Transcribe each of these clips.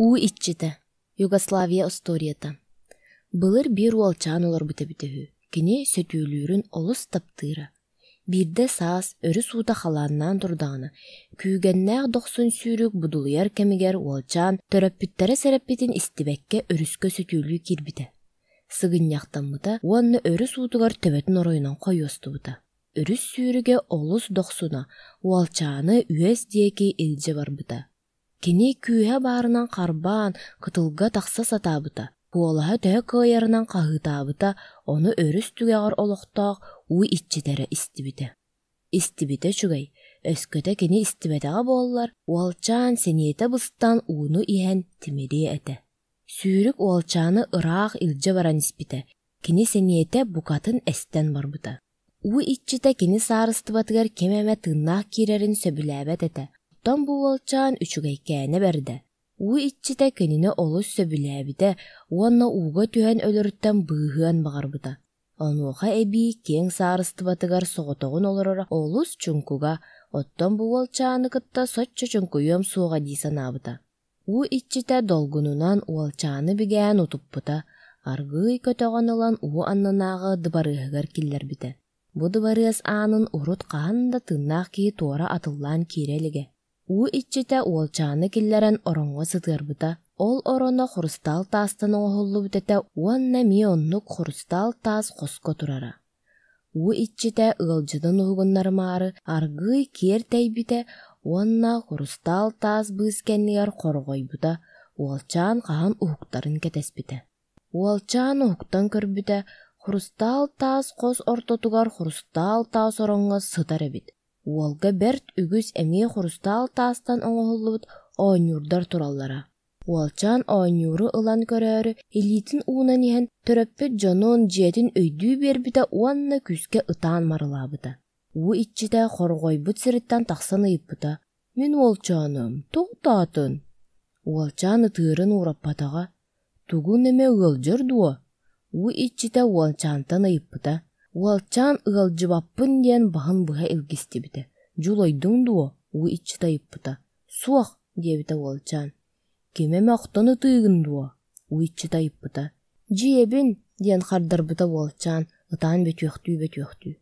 У итчите. Югославия историята. Былыр бир уолчаан олар бите-битehü. Кини сөтүүлүүрүн олус таптыыра. Бирде саас өрү сууда халааннаан турдаана. Күүгеннээх дохсун сүүрүк будулуяр кемигер уолчаан төрөппүттэрэ сэрэппитин истибекке өрүскө сөтүүлүү кирбите. Сыгынняхтаммыта уонны өрү суутугар төбөтүн оройунан койуостубута. Өрүс сүүрүге олус дохсуна уолчааны үэс диэки илже барбыта. Кини күүһэ баарынан карбаан кытылга тахса сатаабыта. Буолаһа төһө кыайарынан каһыытаабыта, ону өрүс түгэгэр олохтоох уу итчитере истибите. Истибите чугай, өскөтө кини истибетэҕэ буоллар, уолчаан сениете быстан ууну иһэн тимирие эте. Сүүрүк уолчааны ыраах илдьэ баран испите, кини сениете букатын эстен барбыта. уу итчите кини саарыстыбатыгар кемеме тыннаах киирерин сөбүлээбэт эте. Оттон бу уолчаан үчүгэйкээне берде. уу итчите кинини олус сөбүлээбите, уонна ууга түһэн өлөрүттэн быыһыан багарбыта. Онуоха эбии кең саарыстыбатыгар соҕотоҕун олорора олус чуңкуга, оттон бу уолчааны кытта соччо чуңкуйуом суоҕа дии санаабыта. уу итчите долгунунан уолчааны бигээн утуппута, аргыый көтөҕөн ылан уу аннанааҕы дыбарыыһыгар киллэрбите. Бу дыбарыас аанын урут хаан да тыннаах кии туора атыллаан киирелиге. уу итчите уолчааны киллэрэн ороҥҥо сытыарбыта. Ол ороно хурустаал таастан оҥоһуллубутете уонна мионнук хурустаал таас хоско турара. уу итчите ыалдьытын уһугуннармаары аргыый киэр тэйбите уонна хурустаал таас быыс кэннигэр хорҕойбута, уолчаан хаан уһуктарын кэтэспите. Уолчаан уһуктан көрбүтэ, хурустаал таас хос ортотугар хурустаал таас ороҥҥо сытар эбит. Уолга берт үгүс эмиэ хурустаал таастан оҥоһуллубут оонньуурдар тураллара. Уолчаан оонньууру ылан көрөөрү илиитин уунан иһэн төрөппүт дьонуун дьиэтин өйдүү биэрбитэ уонна күскэ ытаан марылаабыта. уу итчите хорҕойбут сириттэн тахсан ыйыппыта. «Мин уолчааным, тугутаатын». Уолчаан ытыырын уураппатаҕа. «Тугу неме ыалдьар дуо?» уу итчите уолчаантан ыйыппыта. Уолчаан ыалдьыбаппын диэн баһын быһа илгистибите. «Дьулойдуҥ дуо?» уу итчите ыйыппыта. «Суох» диэбите уолчаан. «Кимеме охтон ытыыгын дуо?» уу итчите ыйыппыта. «Дьиэбин» диэн хардарбыта уолчаан ытаан бөтүөхтүү.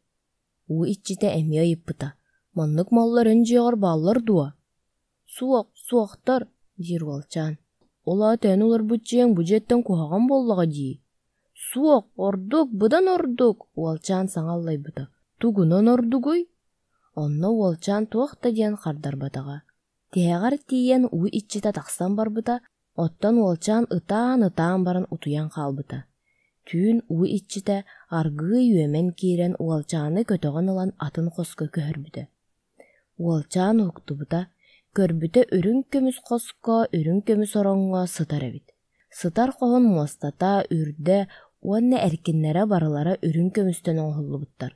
уу итчите эмиэ ыйыппыта. «Маннык малларын дьиэҕэр бааллар дуо?» «Суох, суохтар» диир уолчаан. «Олаа тэн уларбыт дьиэҥ бу дьиэттэн куһаҕан буоллаҕа дии?» «Суох, ордук, быдан ордук» уолчаан саҥаллайбыта. «Тугунан ордугуй?» Онно уолчаан туохта диэн хардарбатаҕа. Тиһэҕэр тиийэн уу итчите тахсан барбыта, оттон уолчаан ытаан баран утуян хаалбыта. Түүн уу итчите аргыый үөмэн киирэн уолчааны көтөҕөн ылан атын хоско көһөрбүтэ. Уолчаан уһуктубута, көрбүтэ өрүң көмүс хоско, өрүң көмүс ороҥҥо сытар эбит. Сытар хоһун муостата, үрдэ, уонна эркиннэрэ барылара өрүң көмүстэн оҥоһуллубуттар.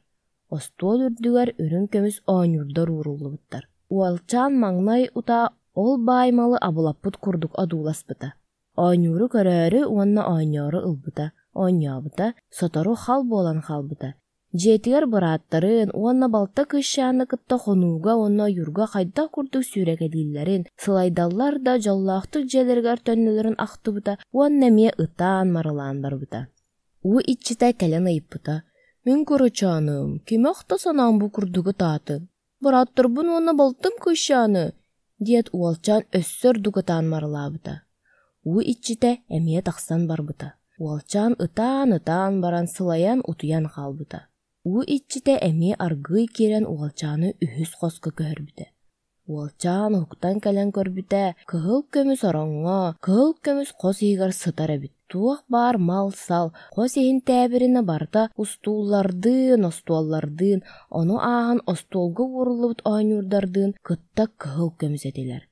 Остуол үрдүгэр өрүң көмүс оонньуурдар ууруллубуттар. Уолчаан маҥнай утаа ол бааймалы абылаппыт курдук одууласпыта. Оонньууру көрөөрү уонна оонньоору ылбыта, оонньообута, сотору хал буолан халбыта. Дьиэтигэр бырааттарын уонна балта кыышааны кытта хонууга уонна юрга хайдах курдук сүүрэгэлииллэрин, сылайдаллар да жоллаахтык дьиэлэригэр төннөлөрүн ахтыбыта, уонна мие ытаан марылаан барбыта. уу итчите кэлэн ыйыппыта. «Мин куручааным, киме ахта санаан бу курдугу таатын? Бырааттарбын уонна балтым кыышааны» диэт уолчаан өссөр дугутаан марылаабыта. уу итчите эмиэ тахсан барбыта. Уолчаан ытаан баран сылайан утуян хаалбыта. уу итчите эмиэ аргыый киирэн уолчааны үһүс хоско көһөрбүтэ. Уолчаан уһуктан кэлэн көрбүтэ, кыһыл көмүс ороҥҥо, кыһыл көмүс хос иһигэр сытар эбит. Туох баар мал сал, хос иһин тээбирине барда остуоллардыын, ону ааһан остуолга ууруллубут оонньуурдардыын кытта кыһыл көмүс этилэр.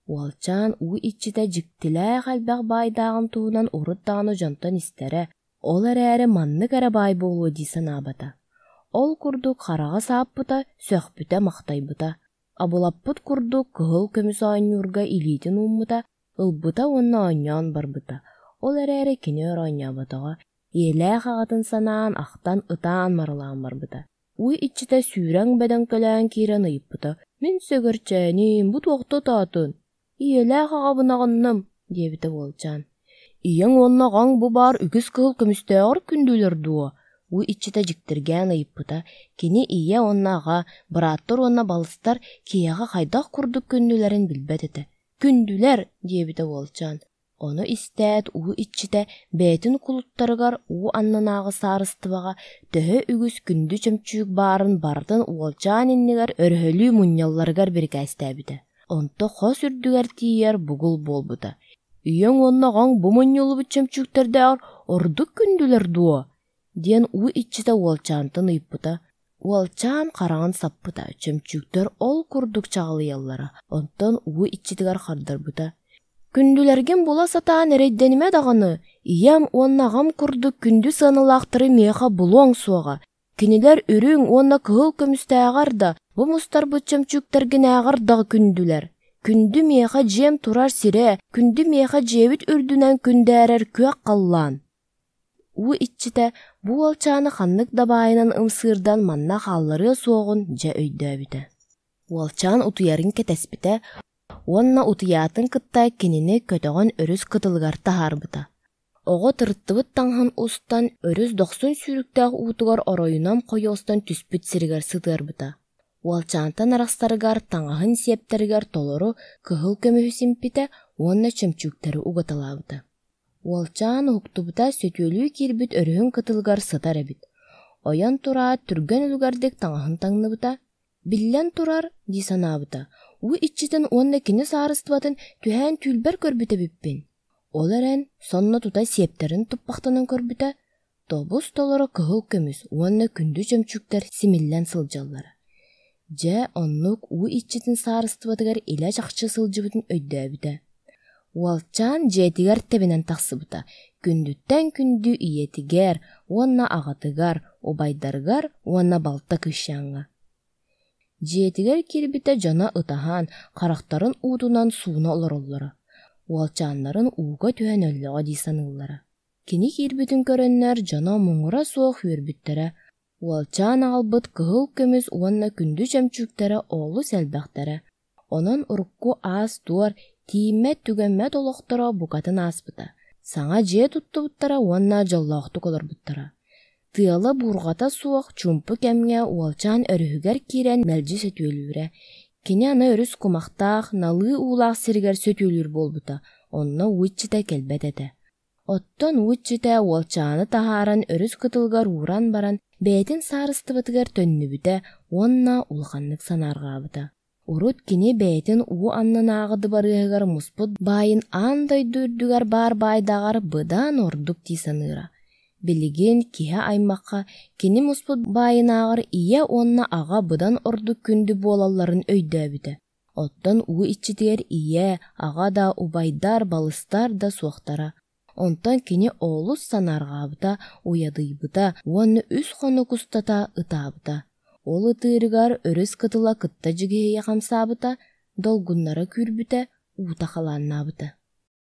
Уолчаан уу итчите дьиктилээх элбэх баайдааҕын туһунан урут даҕаны дьонтон истэрэ, ол эрээри маннык эрэ баай буолуо дии санаабата. Ол курдук хараҕа сааппыта, сөхпүтэ махтайбыта. Абылаппыт курдук кыһыл көмүс оонньуурга илиитин ууммута, ылбыта уонна оонньоон барбыта. Ол эрээри киниөр оонньообатаҕа, иэлээх аҕатын санаан ахтан ытаан марылаан барбыта. уу итчите сүүрэҥ бэдэн көлөөн киирэн ыйыппыта. «Мин сөгөрчээним, бу туохта таатын. Иэлээх аҕабынаҕынным» diýebite bolçan. Iýeň onnagaň bu bar ügüs kıhıl kömüstäger kündüler duo. U içite jiktirgän ayıpyta, kini iýe onnaga, bırattar onna balystar kiýaga haýdak kurduk kündülerin bilbet ete. Kündüler diýebite bolçan. Onu istät u içite betin kuluttarıgar u annanağı sarıstıbaga töhö ügüs kündü çömçük barın bardın uolçan inniger örhölü munyallargar birkästäbide. Onta hos ürdüger tiýer bugul bolbuda. Iýeň onnagaň bu munyally çömçüklerder orduk kündüler duo. Diýen u içite uolçantan yıpyda. Uolçan karaň sappyda çömçükler ol kurduk çaglyallara. Ontan u içitiger hardarbuda. Kündülergen bola satan ereddenime dagany, iýem onnagam kurduk kündü sanylaktyry meha buloň suaga. Kiniler ürüň onna kıhıl kömüstäger da, bu mustar bu çömçüklergen äger dag kündüler. Kündü meha jem turar sire, kündü meha jebit ürdünen kündärer kök kallan. U içite bu olçany hannyk dabaýynan ımsyrdan manna hallary soğun ja öýdäbide. Olçan utuyaryň ketespite, onna utuyatın kıttay kinini kötögön örüs kıtılgar taharbyta. Ogo tırttıbıt taňhan ustan örüs 90 sürüktäg utugar oroyunam koyostan tüspüt siriger sıtırbyta. Olçantan arastarıgar taňahyn septeriger toloru kıhıl kömühü simpite onna çömçükteri ugatalabıta. Olçan huktubuta sötölü kirbit örühün kıtılgar sıtar ebit. Oyan tura türgen ülgerdek taňahyn taňnıbyta. Billen turar di sanabıta. U içiten onna kini sarıstыбатын tühän tülber körbüte bippin. Olaren sonna tuta septerin tuppaktanan körbüte. Tobus tolara kıhıl kömüs onna kündü çömçükler simillen sıljallara. Ja onnuk u içiten sarıstybatygar ila jakçı sılcıbıtın öýdäbide. Uolçan jetiger tebinen taksıbıta. Kündütten kündü iyetiger, onna agatygar, obaydargar, onna balta kışyanga. Jetiger kirbite jana ıtahan, karaktarın udunan suuna olorollara. Uolçanların uga tühen öllüga disanıllara. Kini kirbitin körenler jana muňura soğuk hürbüttere. Uolçan albyt kıhıl kömüs onna kündü çömçüktere oğlu selbäktere. Onan urukku as duar, tiýmet tügenmet oloktora bukatın asbyta. Saňa je tuttubuttara onna jallahtuk olorbuttara. Tyala burgata soğuk çumpy kemge uolçan örühüger kiren melji sötülüre. Kini ana örüs kumaktaq nalı uulaq sirger sötülür bolbuta. Onna uççite kelbet ete. Otton uççite uolçany taharan örüs kıtılgar uğran baran betin sarıstybatygar tönnübüte onna ulganlyk sanargabyta. Urut kini betin u annanagydy barıgar musput bayın anday dürdügar bar baydagar bıdan orduk disanıra. Biligin kihe aymakka kini musput bayınağır iya onna ağa bıdan orduk kündü bolalların öýdäbide. Ottan u içitiger iya ağa da ubaydar balıstar da suaktara. Ontan kini oğlus sanargabyta uyadybyta onna üs honuk ustata ıtabıta. Ol ıtyrgar örüs kıtıla kıtta jigeye kamsabıta, dolgunlara kürbüte uta halannabıta.